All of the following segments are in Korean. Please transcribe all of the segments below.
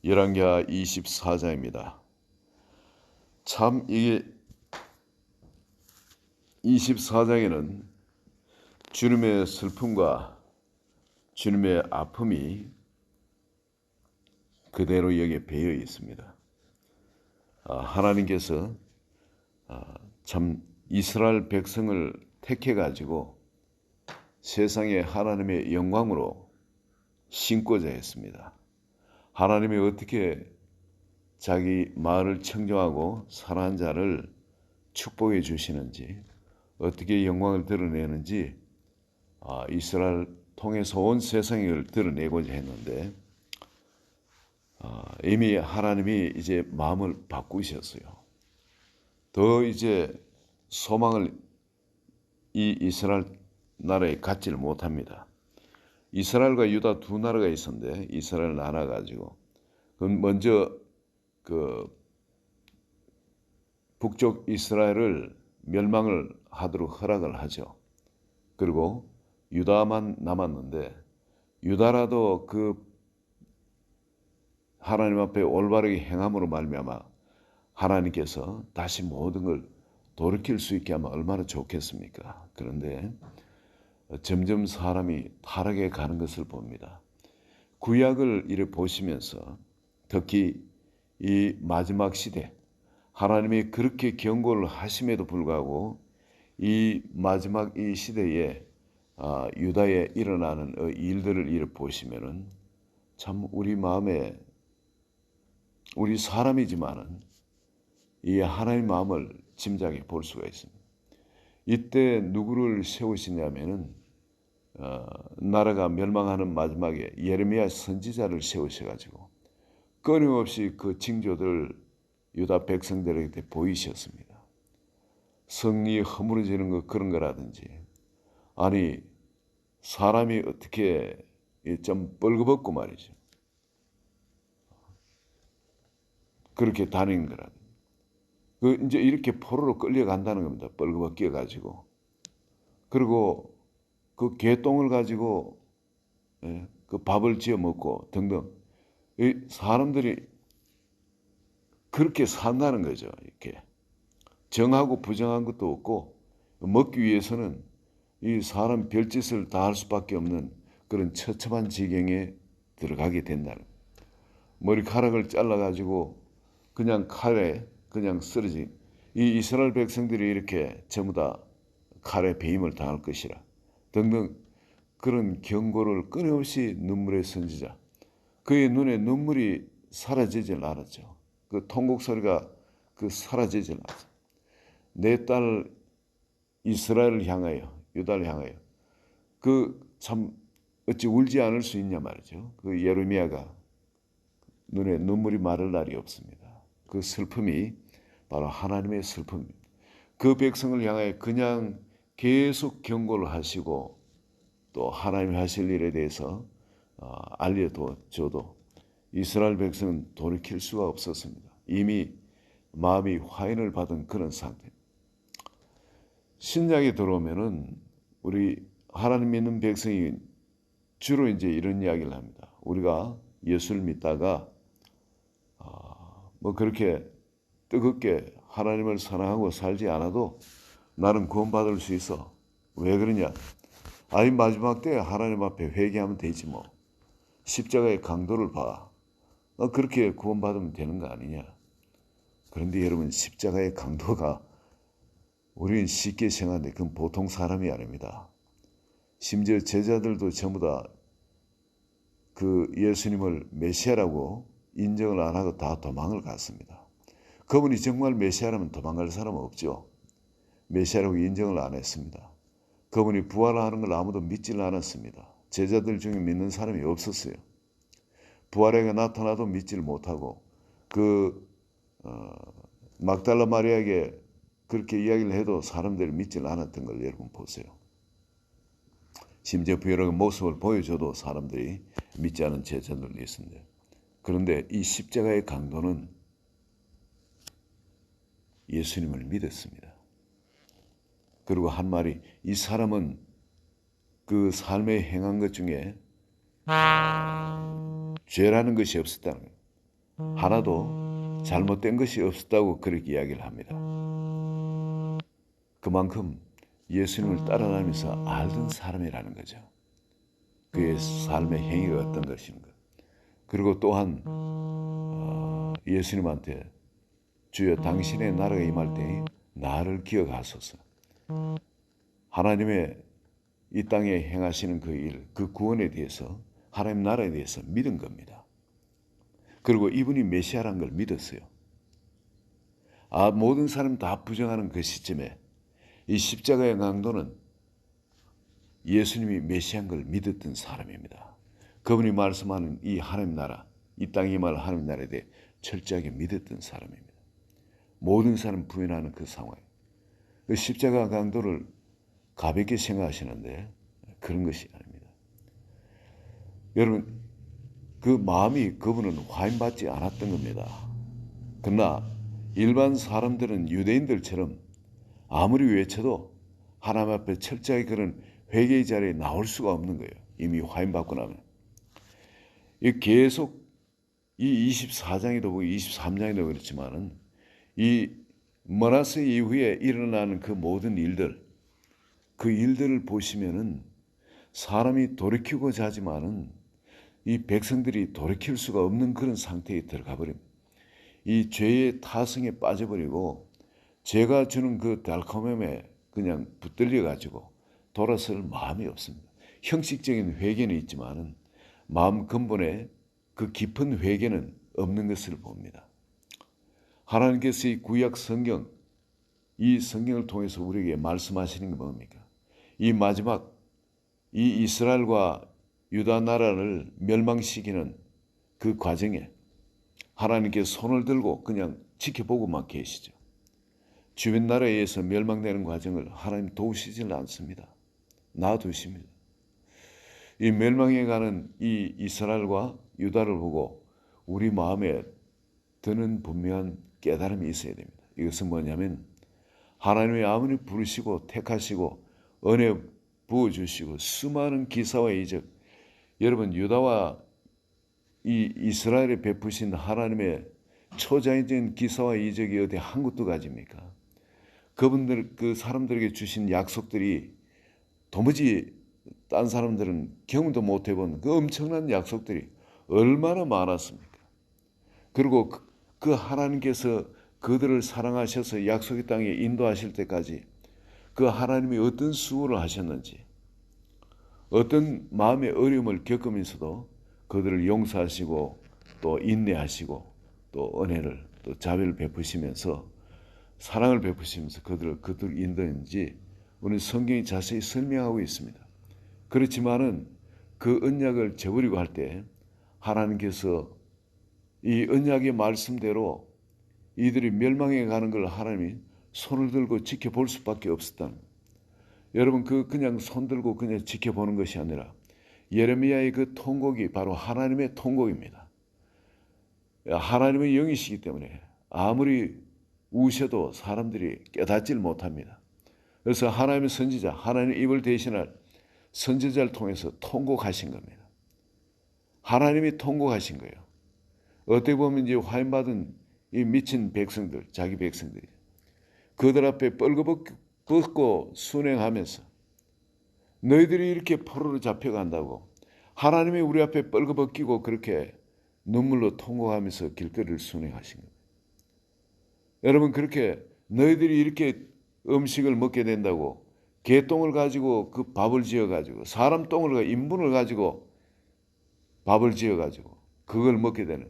열왕기하 24장입니다. 참 이게 24장에는 주님의 슬픔과 주님의 아픔이 그대로 여기에 배어 있습니다. 하나님께서 참 이스라엘 백성을 택해 가지고 세상에 하나님의 영광으로 심고자 했습니다. 하나님이 어떻게 자기 마을을 청정하고 사랑한 자를 축복해 주시는지, 어떻게 영광을 드러내는지 이스라엘 통해서 온 세상을 드러내고자 했는데 이미 하나님이 이제 마음을 바꾸셨어요. 더 이제 소망을 이 이스라엘 나라에 갖지를 못합니다. 이스라엘과 유다 두 나라가 있었는데 이스라엘 나라 가지고 먼저 북쪽 이스라엘을 멸망을 하도록 허락을 하죠. 그리고 유다만 남았는데 유다라도 그 하나님 앞에 올바르게 행함으로 말미암아 하나님께서 다시 모든 걸 돌이킬 수 있게 하면 얼마나 좋겠습니까? 그런데 점점 사람이 타락해 가는 것을 봅니다. 구약을 이렇게 보시면서 특히 이 마지막 시대 하나님이 그렇게 경고를 하심에도 불구하고 이 마지막 이 시대에 유다에 일어나는 일들을 이렇게 보시면은 참 우리 마음에 우리 사람이지만은 이 하나님의 마음을 짐작해 볼 수가 있습니다. 이때 누구를 세우시냐면은 나라가 멸망하는 마지막에 예레미야 선지자를 세우셔가지고 끊임없이 그 징조들 유다 백성들에게 보이셨습니다. 성이 허물어지는 것 그런 거라든지, 아니 사람이 어떻게 좀 뻘겋고 말이죠. 그렇게 다니는 거라든지. 이제 이렇게 포로로 끌려간다는 겁니다. 뻘겋게 가지고. 그리고 그 개똥을 가지고 그 밥을 지어 먹고 등등. 이 사람들이 그렇게 산다는 거죠. 이렇게 정하고 부정한 것도 없고 먹기 위해서는 이 사람 별짓을 다 할 수밖에 없는 그런 처참한 지경에 들어가게 된다는 거예요. 머리카락을 잘라가지고 그냥 칼에 그냥 쓰러진 이 이스라엘 백성들이 이렇게 전부 다 칼에 배임을 당할 것이라 등등 그런 경고를 끊임없이 눈물의 선지자, 그의 눈에 눈물이 사라지질 않았죠. 그 통곡 소리가 사라지질 않았죠. 내 딸 이스라엘을 향하여, 유다를 향하여 참 어찌 울지 않을 수 있냐 말이죠. 그 예레미야가 눈에 눈물이 마를 날이 없습니다. 그 슬픔이 바로 하나님의 슬픔입니다. 그 백성을 향하여 그냥 계속 경고를 하시고 또 하나님이 하실 일에 대해서 알려줘도 이스라엘 백성은 돌이킬 수가 없었습니다. 이미 마음이 화인을 받은 그런 상태. 신약에 들어오면은 우리 하나님 믿는 백성이 주로 이제 이런 이야기를 합니다. 우리가 예수를 믿다가 뭐 그렇게 뜨겁게 하나님을 사랑하고 살지 않아도 나는 구원받을 수 있어. 왜 그러냐? 아니 마지막 때 하나님 앞에 회개하면 되지 뭐. 십자가의 강도를 봐. 그렇게 구원받으면 되는 거 아니냐? 그런데 여러분, 십자가의 강도가 우리는 쉽게 생각하는데 그건 보통 사람이 아닙니다. 심지어 제자들도 전부 다 그 예수님을 메시아라고 인정을 안 하고 다 도망을 갔습니다. 그분이 정말 메시아라면 도망갈 사람은 없죠. 메시아라고 인정을 안 했습니다. 그분이 부활하는 걸 아무도 믿지를 않았습니다. 제자들 중에 믿는 사람이 없었어요. 부활에게 나타나도 믿지를 못하고 막달라 마리아에게 그렇게 이야기를 해도 사람들이 믿지를 않았던 걸 여러분 보세요. 심지어 부활의 모습을 보여줘도 사람들이 믿지 않은 제자들도 있습니다. 그런데 이 십자가의 강도는 예수님을 믿었습니다. 그리고 한 말이, 이 사람은 그 삶에 행한 것 중에 죄라는 것이 없었다는 거예요. 하나도 잘못된 것이 없었다고 그렇게 이야기를 합니다. 그만큼 예수님을 따라다니면서 알던 사람이라는 거죠. 그의 삶의 행위가 어떤 것인가. 그리고 또한 예수님한테 주여 당신의 나라가 임할 때에 나를 기억하소서. 하나님의 이 땅에 행하시는 그 일, 그 구원에 대해서 하나님 나라에 대해서 믿은 겁니다. 그리고 이분이 메시아란 걸 믿었어요. 모든 사람 다 부정하는 그 시점에 이 십자가의 강도는 예수님이 메시아인 걸 믿었던 사람입니다. 그분이 말씀하는 이 하나님 나라, 이 땅에 임할 하나님 나라에 대해 철저하게 믿었던 사람입니다. 모든 사람 부인하는 그 상황. 그 십자가 강도를 가볍게 생각하시는데 그런 것이 아닙니다. 여러분, 그 마음이 그분은 화인받지 않았던 겁니다. 그러나 일반 사람들은 유대인들처럼 아무리 외쳐도 하나님 앞에 철저하게 그런 회개의 자리에 나올 수가 없는 거예요. 이미 화인받고 나면. 계속 이 24장에도 보고 23장에도 그렇지만은 이 머나세 이후에 일어나는 그 모든 일들, 그 일들을 보시면은 사람이 돌이키고자 하지만은 이 백성들이 돌이킬 수가 없는 그런 상태에 들어가 버립니다. 이 죄의 타성에 빠져버리고 죄가 주는 그 달콤함에 그냥 붙들려 가지고 돌아설 마음이 없습니다. 형식적인 회개는 있지만은 마음 근본에 그 깊은 회개는 없는 것을 봅니다. 하나님께서 이 구약 성경, 이 성경을 통해서 우리에게 말씀하시는 게 뭡니까? 이 마지막 이 이스라엘과 유다 나라를 멸망시키는 그 과정에 하나님께 손을 들고 그냥 지켜보고만 계시죠. 주변 나라에 의해서 멸망되는 과정을 하나님 도우시질 않습니다. 놔두십니다. 이 멸망해 가는 이 이스라엘과 유다를 보고 우리 마음에 드는 분명한 깨달음이 있어야 됩니다. 이것은 뭐냐면 하나님이 아무리 부르시고 택하시고 은혜 부어주시고 수많은 기사와 이적, 여러분 유다와 이 이스라엘에 베푸신 하나님의 초자연적인 기사와 이적이 어디 한 곳도 가집니까? 그분들 그 사람들에게 주신 약속들이 도무지 딴 사람들은 경험도 못 해본 그 엄청난 약속들이 얼마나 많았습니까? 그리고 그 하나님께서 그들을 사랑하셔서 약속의 땅에 인도하실 때까지 그 하나님이 어떤 수고를 하셨는지, 어떤 마음의 어려움을 겪으면서도 그들을 용서하시고 또 인내하시고 또 은혜를 또 자비를 베푸시면서 사랑을 베푸시면서 그들을 인도했는지 우리 성경이 자세히 설명하고 있습니다. 그렇지만은 그 언약을 저버리고 할 때 하나님께서 이 언약의 말씀대로 이들이 멸망해 가는 걸 하나님이 손을 들고 지켜볼 수밖에 없었다는 거예요. 여러분 그냥 손 들고 그냥 지켜보는 것이 아니라 예레미야의 그 통곡이 바로 하나님의 통곡입니다. 하나님의 영이시기 때문에 아무리 우셔도 사람들이 깨닫지를 못합니다. 그래서 하나님의 선지자, 하나님의 입을 대신할 선지자를 통해서 통곡하신 겁니다. 하나님이 통곡하신 거예요. 어떻게 보면 이제 화인받은 이 미친 백성들, 자기 백성들이 그들 앞에 뻘거벗고 순행하면서 너희들이 이렇게 포로로 잡혀간다고 하나님이 우리 앞에 뻘거벗기고 그렇게 눈물로 통곡하면서 길거리를 순행하신 겁니다. 여러분 그렇게 너희들이 이렇게 음식을 먹게 된다고 개똥을 가지고 그 밥을 지어가지고 사람 똥을 인분을 가지고 밥을 지어가지고 그걸 먹게 되는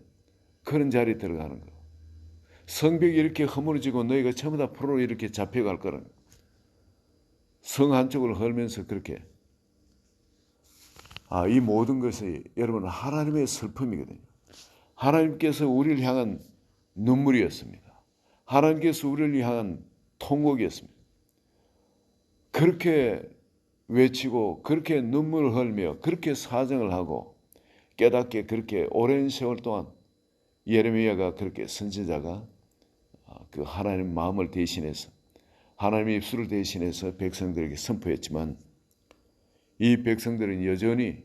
그런 자리에 들어가는 거. 성벽이 이렇게 허물어지고 너희가 전부 다 포로로 이렇게 잡혀갈 거는 성 한쪽을 헐면서 그렇게 이 모든 것이 여러분 하나님의 슬픔이거든요. 하나님께서 우리를 향한 눈물이었습니다. 하나님께서 우리를 향한 통곡이었습니다. 그렇게 외치고 그렇게 눈물을 흘며 그렇게 사정을 하고 깨닫게 그렇게 오랜 세월 동안 예레미야가 그렇게 선지자가 그 하나님 마음을 대신해서 하나님의 입술을 대신해서 백성들에게 선포했지만 이 백성들은 여전히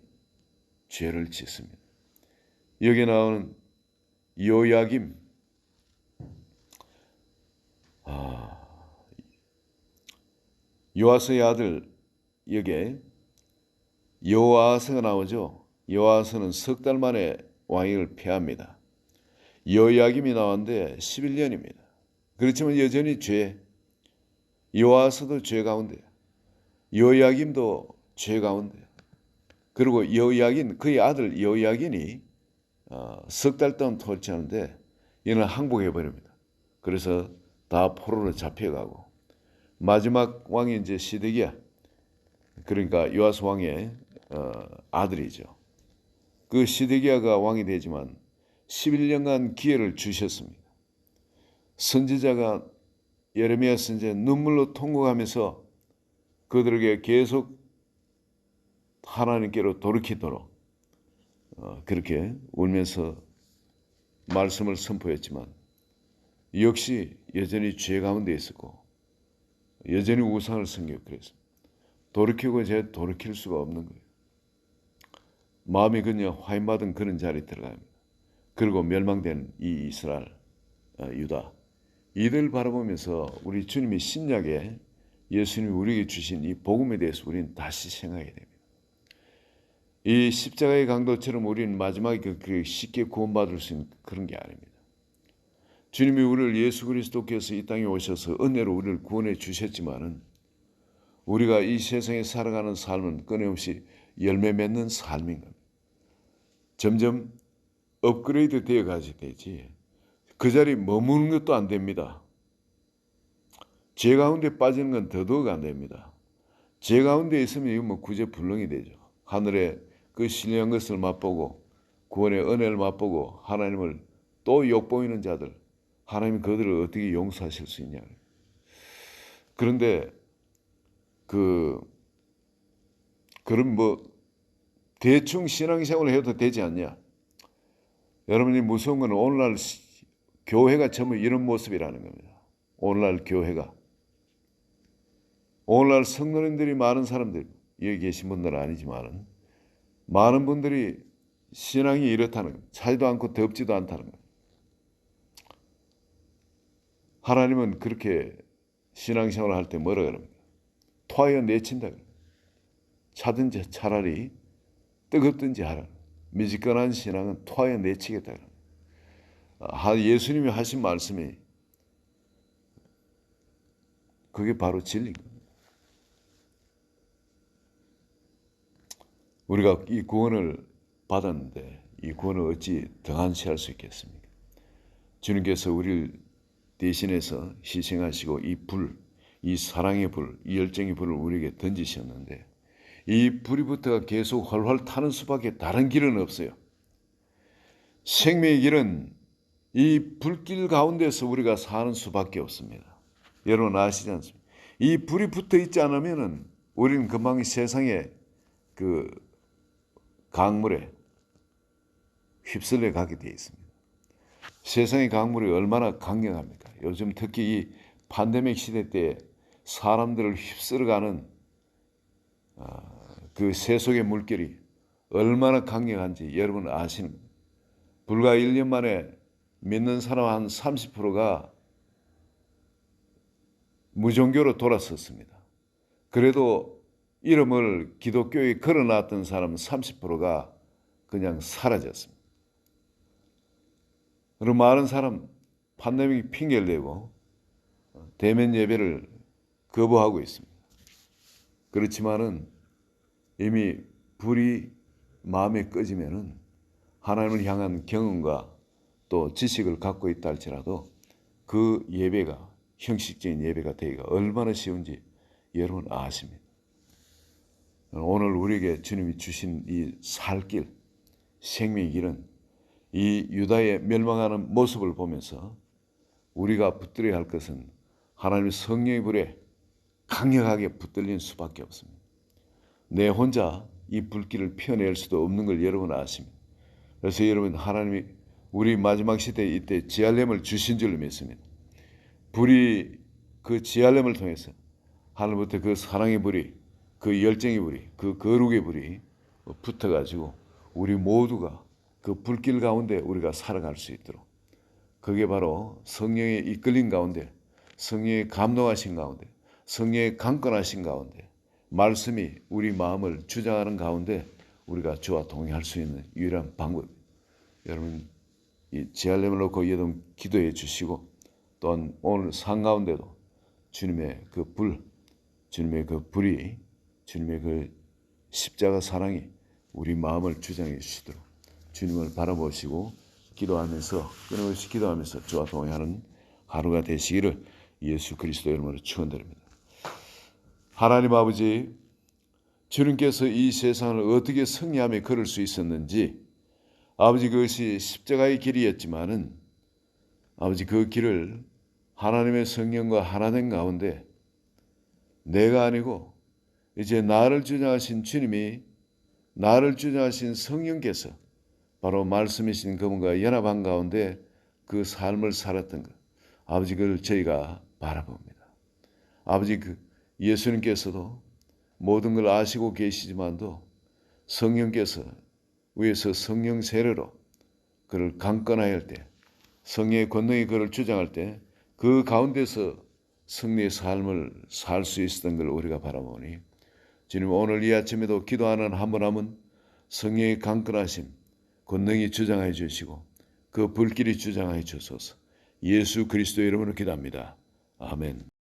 죄를 짓습니다. 여기 나오는 요야김, 요아스의 아들, 여기에 여호아스가 나오죠. 여호아스는 석 달 만에 왕위를 폐합니다. 여야김이 나왔는데 11년입니다. 그렇지만 여전히 여호아스도 죄 가운데, 여야김도 죄 가운데. 그리고 여야긴, 그의 아들 여야긴이 석 달 동안 통치하는데 이는 항복해 버립니다. 그래서 다 포로로 잡혀가고 마지막 왕이 이제 시드기야, 그러니까 요아스 왕의 아들이죠. 그 시드기야가 왕이 되지만 11년간 기회를 주셨습니다. 선지자가 예레미야 선지자 눈물로 통곡하면서 그들에게 계속 하나님께로 돌이키도록 그렇게 울면서 말씀을 선포했지만 역시 여전히 죄 가운데 있었고 여전히 우상을 섬기고 그랬습니다. 돌이키고 이제 돌이킬 수가 없는 거예요. 마음이 그냥 화인받은 그런 자리에 들어갑니다. 그리고 멸망된 이 이스라엘, 유다, 이들 바라보면서 우리 주님이 신약에 예수님이 우리에게 주신 이 복음에 대해서 우리는 다시 생각해야 됩니다. 이 십자가의 강도처럼 우리는 마지막에 그렇게 쉽게 구원받을 수 있는 그런 게 아닙니다. 주님이 우리를 예수 그리스도께서 이 땅에 오셔서 은혜로 우리를 구원해 주셨지만은 우리가 이 세상에 살아가는 삶은 끊임없이 열매 맺는 삶인 겁니다. 점점 업그레이드 되어 가야 되지 그 자리에 머무는 것도 안 됩니다. 죄 가운데 빠지는 건 더더욱 안 됩니다. 죄 가운데 있으면 이거 뭐 구제불능이 되죠. 하늘에 그 신령한 것을 맛보고 구원의 은혜를 맛보고 하나님을 또 욕보이는 자들, 하나님이 그들을 어떻게 용서하실 수 있냐. 그런데 그럼 뭐 대충 신앙생활을 해도 되지 않냐? 여러분이 무서운 건 오늘날 교회가 전부 이런 모습이라는 겁니다. 오늘날 교회가. 오늘날 성도님들이 많은 사람들, 여기 계신 분들은 아니지만 많은 분들이 신앙이 이렇다는 겁니다. 차지도 않고 덥지도 않다는 겁니다. 하나님은 그렇게 신앙생활을 할 때 뭐라 그럽니까? 토하여 내친다. 차든지 차라리 뜨겁든지 하라. 미지근한 신앙은 토하여 내치겠다. 예수님이 하신 말씀이 그게 바로 진리입니다. 우리가 이 구원을 받았는데 이 구원을 어찌 등한시할 수 있겠습니까? 주님께서 우리를 대신해서 희생하시고 이 사랑의 불, 이 열정의 불을 우리에게 던지셨는데 이 불이부터가 계속 활활 타는 수밖에 다른 길은 없어요. 생명의 길은 이 불길 가운데서 우리가 사는 수밖에 없습니다. 여러분 아시지 않습니까? 이 불이 붙어 있지 않으면은 우리는 금방 세상의 그 강물에 휩쓸려 가게 되어 있습니다. 세상의 강물이 얼마나 강력합니까? 요즘 특히 이 팬데믹 시대 때 사람들을 휩쓸어가는 그 세속의 물결이 얼마나 강력한지 여러분 아시는 불과 1년 만에 믿는 사람 한 30%가 무종교로 돌아섰습니다. 그래도 이름을 기독교에 걸어놨던 사람은 30%가 그냥 사라졌습니다. 그리고 많은 사람 팬데믹 핑계를 대고 대면 예배를 거부하고 있습니다. 그렇지만은 이미 불이 마음에 꺼지면은 하나님을 향한 경험과 또 지식을 갖고 있다 할지라도 그 예배가 형식적인 예배가 되기가 얼마나 쉬운지 여러분 아십니다. 오늘 우리에게 주님이 주신 이 살길, 생명의 길은 이 유다의 멸망하는 모습을 보면서 우리가 붙들어야 할 것은 하나님의 성령의 불에 강력하게 붙들린 수밖에 없습니다. 내 혼자 이 불길을 피워낼 수도 없는 걸 여러분 아십니다. 그래서 여러분 하나님이 우리 마지막 시대 이때 지알렘을 주신 줄로 믿습니다. 불이 그 지알렘을 통해서 하늘부터 그 사랑의 불이 그 열정의 불이 그 거룩의 불이 붙어가지고 우리 모두가 그 불길 가운데 우리가 살아갈 수 있도록, 그게 바로 성령의 이끌림 가운데, 성령의 감동하신 가운데, 성령의 강권하신 가운데, 말씀이 우리 마음을 주장하는 가운데 우리가 주와 동행할 수 있는 유일한 방법. 여러분, 이 제할렘을 놓고 여러분 기도해 주시고, 또한 오늘 상 가운데도 주님의 그 주님의 그 불이, 주님의 그 십자가 사랑이 우리 마음을 주장해 주시도록 주님을 바라보시고 기도하면서, 끊임없이 기도하면서 주와 동행하는 하루가 되시기를 예수 그리스도 이름으로 축원드립니다. 하나님 아버지, 주님께서 이 세상을 어떻게 승리하며 걸을 수 있었는지, 아버지 그것이 십자가의 길이었지만은 아버지 그 길을 하나님의 성령과 하나된 가운데 내가 아니고 이제 나를 주장하신 주님이, 나를 주장하신 성령께서 바로 말씀이신 그분과 연합한 가운데 그 삶을 살았던 것, 아버지 그걸 저희가 바라봅니다. 아버지 그 예수님께서도 모든 걸 아시고 계시지만도 성령께서 위에서 성령 세례로 그를 강권하여 할 때, 성령의 권능이 그를 주장할 때 그 가운데서 승리의 삶을 살 수 있었던 걸 우리가 바라보니, 주님 오늘 이 아침에도 기도하는 한 분 한 분 성령의 강권하심, 권능이 주장해 주시고 그 불길이 주장해 주소서. 예수 그리스도 이름으로 기도합니다. 아멘.